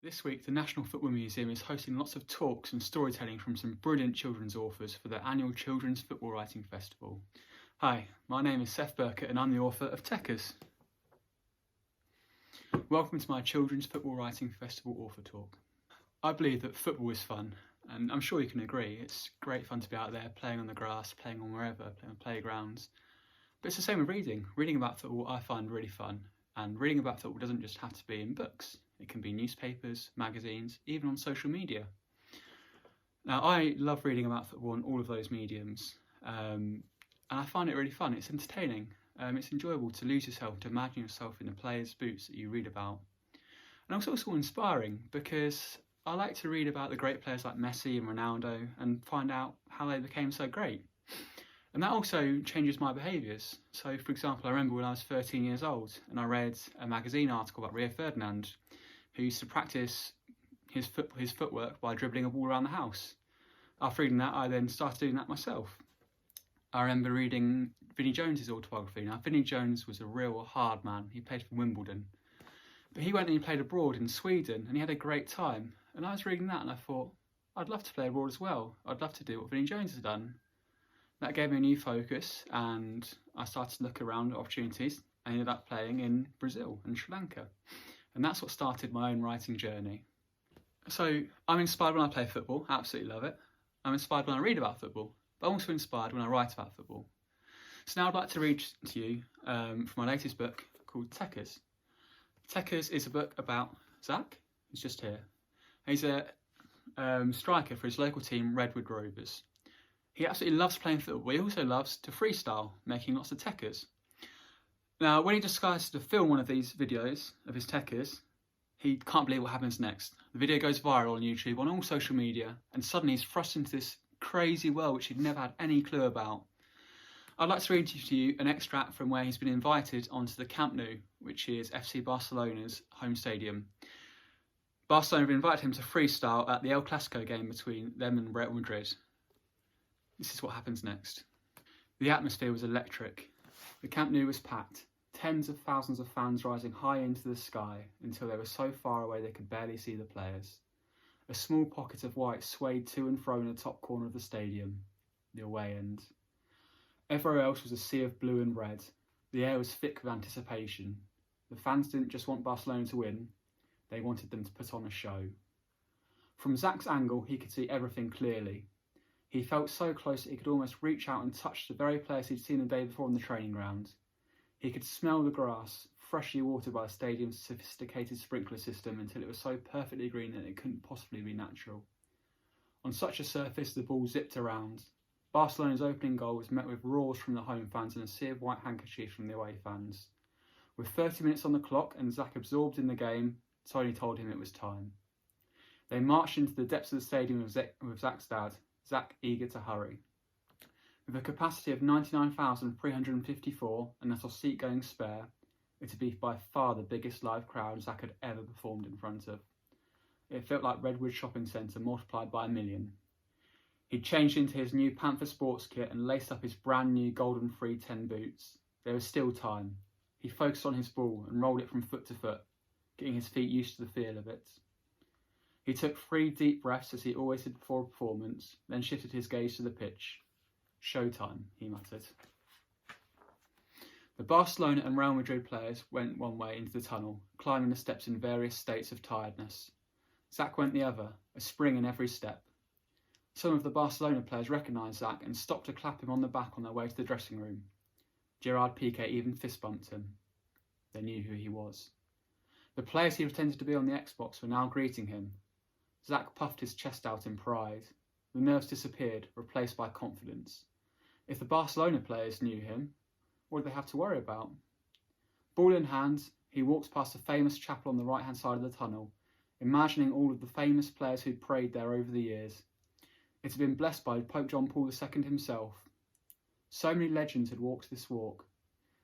This week, the National Football Museum is hosting lots of talks and storytelling from some brilliant children's authors for their annual Children's Football Writing Festival. Hi, my name is Seth Burkett and I'm the author of Tekkers. Welcome to my Children's Football Writing Festival author talk. I believe that football is fun, and I'm sure you can agree. It's great fun to be out there playing on the grass, playing on wherever, playing on playgrounds. But it's the same with reading. Reading about football I find really fun, and reading about football doesn't just have to be in books. It can be newspapers, magazines, even on social media. Now, I love reading about football on all of those mediums, and I find it really fun. It's entertaining. It's enjoyable to lose yourself, to imagine yourself in the players' boots that you read about. And it's also inspiring because I like to read about the great players like Messi and Ronaldo and find out how they became so great. And that also changes my behaviours. So, for example, I remember when I was 13 years old and I read a magazine article about Rio Ferdinand, who used to practice his footwork by dribbling a ball around the house. After reading that, I then started doing that myself. I remember reading Vinnie Jones's autobiography. Now, Vinnie Jones was a real hard man. He played for Wimbledon. But he went and he played abroad in Sweden and he had a great time. And I was reading that and I thought, I'd love to play abroad as well. I'd love to do what Vinnie Jones has done. That gave me a new focus and I started to look around at opportunities. I ended up playing in Brazil and Sri Lanka. And that's what started my own writing journey. So I'm inspired when I play football, absolutely love it. I'm inspired when I read about football, but I'm also inspired when I write about football. So now I'd like to read to you from my latest book called Tekkers. Tekkers is a book about Zach, who's just here. He's a striker for his local team, Redwood Rangers. He absolutely loves playing football, but he also loves to freestyle, making lots of Tekkers. Now, when he decides to film one of these videos of his Tekkers, he can't believe what happens next. The video goes viral on YouTube, on all social media, and suddenly he's thrust into this crazy world which he'd never had any clue about. I'd like to read to you an extract from where he's been invited onto the Camp Nou, which is FC Barcelona's home stadium. Barcelona have invited him to freestyle at the El Clasico game between them and Real Madrid. This is what happens next. The atmosphere was electric. The Camp Nou was packed, tens of thousands of fans rising high into the sky until they were so far away they could barely see the players. A small pocket of white swayed to and fro in the top corner of the stadium, the away end. Everywhere else was a sea of blue and red. The air was thick with anticipation. The fans didn't just want Barcelona to win, they wanted them to put on a show. From Zach's angle, he could see everything clearly. He felt so close that he could almost reach out and touch the very players he'd seen the day before on the training ground. He could smell the grass, freshly watered by the stadium's sophisticated sprinkler system until it was so perfectly green that it couldn't possibly be natural. On such a surface, the ball zipped around. Barcelona's opening goal was met with roars from the home fans and a sea of white handkerchiefs from the away fans. With 30 minutes on the clock and Zach absorbed in the game, Tony told him it was time. They marched into the depths of the stadium with Zach's dad, Zach eager to hurry. With a capacity of 99,354 and not a seat going spare, it would be by far the biggest live crowd Zach had ever performed in front of. It felt like Redwood Shopping Centre multiplied by 1,000,000. He'd changed into his new Panther sports kit and laced up his brand new golden 310 boots. There was still time. He focused on his ball and rolled it from foot to foot, getting his feet used to the feel of it. He took 3 deep breaths as he always did before a performance, then shifted his gaze to the pitch. Showtime, he muttered. The Barcelona and Real Madrid players went one way into the tunnel, climbing the steps in various states of tiredness. Zach went the other, a spring in every step. Some of the Barcelona players recognised Zach and stopped to clap him on the back on their way to the dressing room. Gerard Piqué even fist-bumped him. They knew who he was. The players he pretended to be on the Xbox were now greeting him. Zach puffed his chest out in pride. The nerves disappeared, replaced by confidence. If the Barcelona players knew him, what did they have to worry about? Ball in hand, he walked past the famous chapel on the right-hand side of the tunnel, imagining all of the famous players who'd prayed there over the years. It had been blessed by Pope John Paul II himself. So many legends had walked this walk.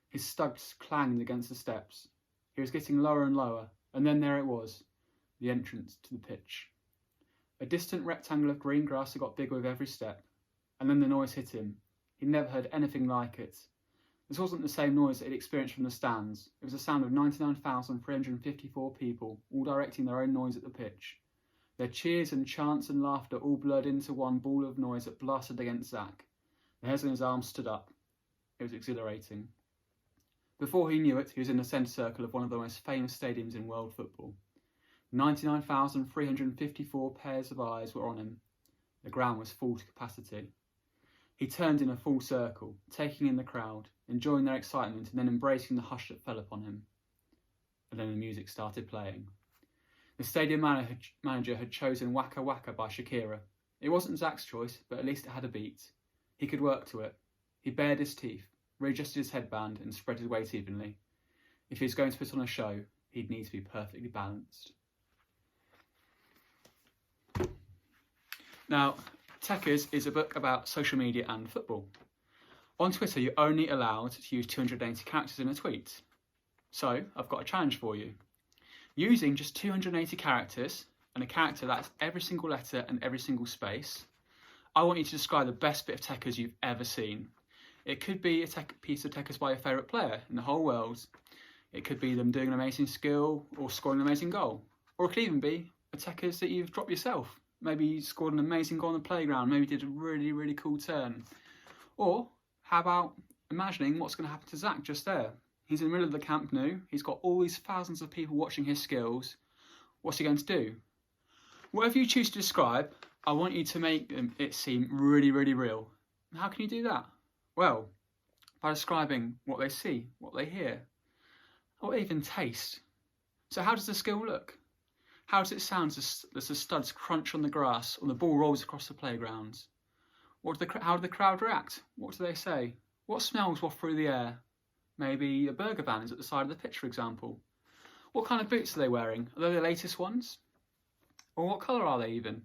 His studs clanged against the steps. He was getting lower and lower, and then there it was, the entrance to the pitch. A distant rectangle of green grass that got bigger with every step, and then the noise hit him. He'd never heard anything like it. This wasn't the same noise that he'd experienced from the stands. It was the sound of 99,354 people, all directing their own noise at the pitch. Their cheers and chants and laughter all blurred into one ball of noise that blasted against Zach. The hairs on his arms stood up. It was exhilarating. Before he knew it, he was in the centre circle of one of the most famous stadiums in world football. 99,354 pairs of eyes were on him. The ground was full to capacity. He turned in a full circle, taking in the crowd, enjoying their excitement and then embracing the hush that fell upon him. And then the music started playing. The stadium manager had chosen Waka Waka by Shakira. It wasn't Zach's choice, but at least it had a beat. He could work to it. He bared his teeth, readjusted his headband and spread his weight evenly. If he was going to put on a show, he'd need to be perfectly balanced. Now, Tekkers is a book about social media and football. On Twitter, you're only allowed to use 280 characters in a tweet. So, I've got a challenge for you. Using just 280 characters, and a character that's every single letter and every single space, I want you to describe the best bit of Tekkers you've ever seen. It could be a piece of Tekkers by your favourite player in the whole world. It could be them doing an amazing skill or scoring an amazing goal. Or it could even be a Tekkers that you've dropped yourself. Maybe you scored an amazing goal on the playground, maybe did a really, really cool turn. Or how about imagining what's going to happen to Zach just there? He's in the middle of the Camp Nou, he's got all these thousands of people watching his skills. What's he going to do? Whatever you choose to describe, I want you to make it seem really, really real. And how can you do that? Well, by describing what they see, what they hear, or what they even taste. So how does the skill look? How does it sound as the studs crunch on the grass or the ball rolls across the playground? How do the crowd react? What do they say? What smells waft through the air? Maybe a burger van is at the side of the pitch, for example. What kind of boots are they wearing? Are they the latest ones? Or what colour are they even?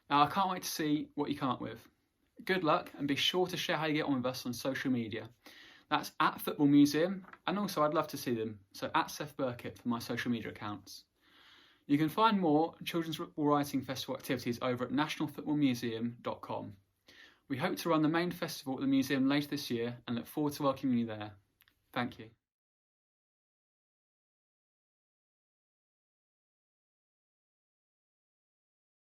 Now, I can't wait to see what you come up with. Good luck, and be sure to share how you get on with us on social media. That's at Football Museum, and also I'd love to see them, so at Seth Burkett for my social media accounts. You can find more Children's Football Writing Festival activities over at nationalfootballmuseum.com. We hope to run the main festival at the museum later this year and look forward to welcoming you there. Thank you.